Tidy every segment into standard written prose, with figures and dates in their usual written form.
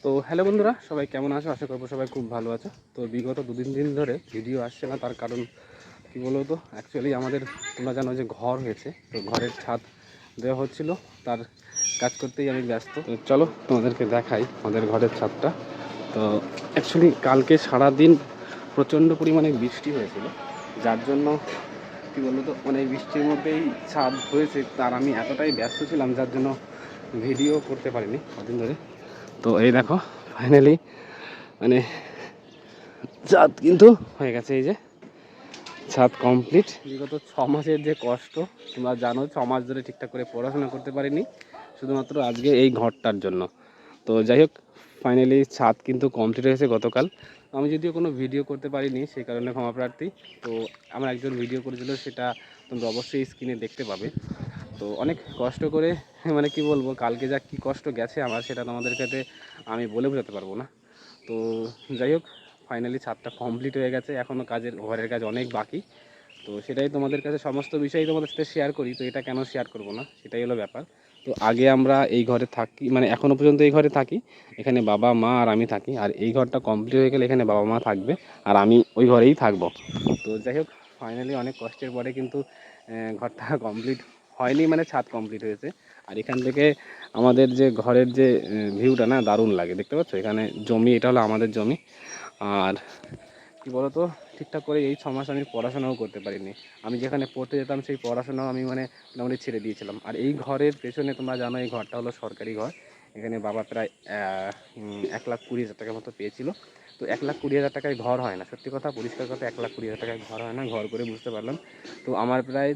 তো হ্যালো বন্ধুরা, সবাই কেমন আছো? আশা করবো সবাই খুব ভালো আছো। তো বিগত 2-3 দিন ধরে ভিডিও আসছে না, তার কারণ কী বলো তো, অ্যাকচুয়ালি আমাদের তোমরা জানো যে ঘর হয়েছে, তো ঘরের ছাদ দেওয়া হচ্ছিল, তার কাজ করতেই আমি ব্যস্ত। তো চলো তোমাদেরকে দেখাই আমাদের ঘরের ছাদটা। তো অ্যাকচুয়ালি কালকে সারাদিন প্রচণ্ড পরিমাণে বৃষ্টি হয়েছিল, যার জন্য কী বলো তো, মানে বৃষ্টির মধ্যেই ছাদ হয়েছে, তার আমি এতটাই ব্যস্ত ছিলাম যার জন্য ভিডিও করতে পারিনি কদিন ধরে। তো এই দেখো ফাইনালি মানে ছাদ কিন্তু হয়ে গেছে, এই যে ছাদ কমপ্লিট। বিগত 6 মাসের যে কষ্ট তোমরা জানো, 6 মাস ধরে ঠিকঠাক করে পড়াশোনা করতে পারিনি শুধুমাত্র আজকে এই ঘরটার জন্য। তো যাই হোক, ফাইনালি ছাদ কিন্তু কমপ্লিট হয়েছে গতকাল। আমি যদিও কোনো ভিডিও করতে পারিনি, সেই কারণে ক্ষমা প্রার্থী। তো আমার একজন ভিডিও করেছিল, সেটা তোমরা অবশ্যই স্ক্রিনে দেখতে পাবে। তো অনেক কষ্ট করে, মানে কি বলবো, কালকে যা কী কষ্ট গেছে আমার, সেটা তোমাদের কাছে আমি বলে বোঝাতে পারবো না। তো যাই হোক, ফাইনালি ছাদটা কমপ্লিট হয়ে গেছে, এখনও ঘরের কাজ অনেক বাকি। তো সেটাই তোমাদের কাছে সমস্ত বিষয়ই তোমাদের সাথে শেয়ার করি। তো এটা কেন শেয়ার করব না, সেটাই হলো ব্যাপার। তো আগে আমরা এই ঘরে থাকি, মানে এখনও পর্যন্ত এই ঘরে থাকি। এখানে বাবা মা আর আমি থাকি, আর এই ঘরটা কমপ্লিট হয়ে গেলে এখানে বাবা মা থাকবে আর আমি ওই ঘরেই থাকবো। তো যাই হোক, ফাইনালি অনেক কষ্টের পরে কিন্তু ঘরটা কমপ্লিট হয়নি, মানে ছাদ কমপ্লিট হয়েছে। আর এখান থেকে আমাদের যে ঘরের যে ভিউটা না, দারুণ লাগে। দেখতে পাচ্ছ এখানে জমি, এটা হলো আমাদের জমি। আর কী বলো তো, ঠিকঠাক করে এই 6 মাস আমি পড়াশোনাও করতে পারিনি। আমি যেখানে পড়তে যেতাম সেই পড়াশোনাও আমি মানে মোটামুটি ছেড়ে দিয়েছিলাম। আর এই ঘরের পেছনে তোমরা জানো, এই ঘরটা হলো সরকারি ঘর। এখানে বাবা প্রায় 1,20,000 টাকার মতো পেয়েছিল। তো 1,20,000 টাকায় ঘর হয় না, সত্যি কথা, পরিষ্কার কথা, 1,20,000 টাকায় ঘর হয় না। ঘর করে বুঝতে পারলাম। তো আমার প্রায়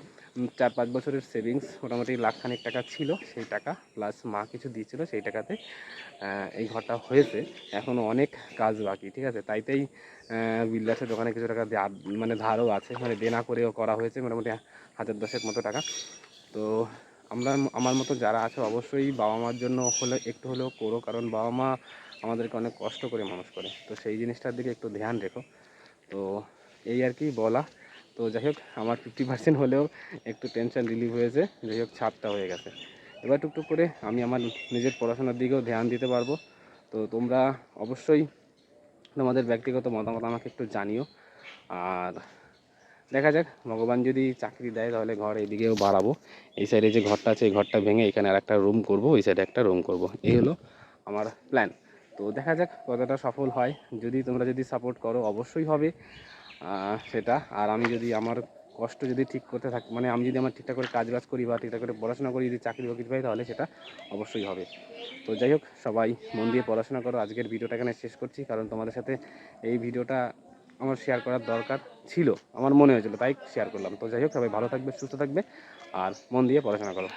4-5 বছরের সেভিংস মোটামুটি 1,00,000 টাকা ছিল, সেই টাকা প্লাস মা কিছু দিয়েছিল, সেই টাকাতে এই ঘরটা হয়েছে। এখনও অনেক কাজ বাকি, ঠিক আছে। তাইতেই বিল্ডার্সের দোকানে কিছু টাকা মানে ধারও আছে, মানে দেনা করেও করা হয়েছে মোটামুটি 1,000-10,000 মতো টাকা। তো আমার মতো যারা আছে অবশ্যই বাবা মার জন্য হলে একটু হলেও করো, কারণ বাবা মা আমাদেরকে অনেক কষ্ট করে মানুষ করে। তো সেই জিনিসটার দিকে একটু ধ্যান রেখো। তো এই আর কি বলা। তো যাই হোক, আমার 50% হলেও একটু টেনশন রিলিভ হয়েছে। যাই হোক, ছাদটা হয়ে গেছে। এবার টুকটুক করে আমি আমার নিজের পড়াশোনার দিকেও ধ্যান দিতে পারবো। তো তোমরা অবশ্যই তোমাদের ব্যক্তিগত মতামত আমাকে একটু জানিও। আর দেখা যাক, ভগবান যদি চাকরি দেয় তাহলে ঘর এইদিকেও বাড়াবো। এই সাইডে যে ঘরটা আছে, এই ঘরটা ভেঙে এখানে আর একটা রুম করবো, ওই সাইডে একটা রুম করব, এই হলো আমার প্ল্যান। তো দেখা যাক কতটা সফল হয়। তোমরা যদি সাপোর্ট করো অবশ্যই হবে সেটা। আর আমি যদি আমার কষ্ট যদি ঠিক করতে থাকি, মানে আমি যদি আমার ঠিকঠাক করে কাজবাজ করি বা ঠিকঠাক করে পড়াশোনা করি, যদি চাকরি বাকরি পাই, তাহলে সেটা অবশ্যই হবে। তো যাই হোক, সবাই মন দিয়ে পড়াশোনা করো। আজকের ভিডিওটা এখানে শেষ করছি, কারণ তোমাদের সাথে এই ভিডিওটা আমার শেয়ার করার দরকার ছিল, আমার মনে হয়েছিল, তাই শেয়ার করলাম। তো যাই হোক, সবাই ভালো থাকবে, সুস্থ থাকবে, আর মন দিয়ে পড়াশোনা করো।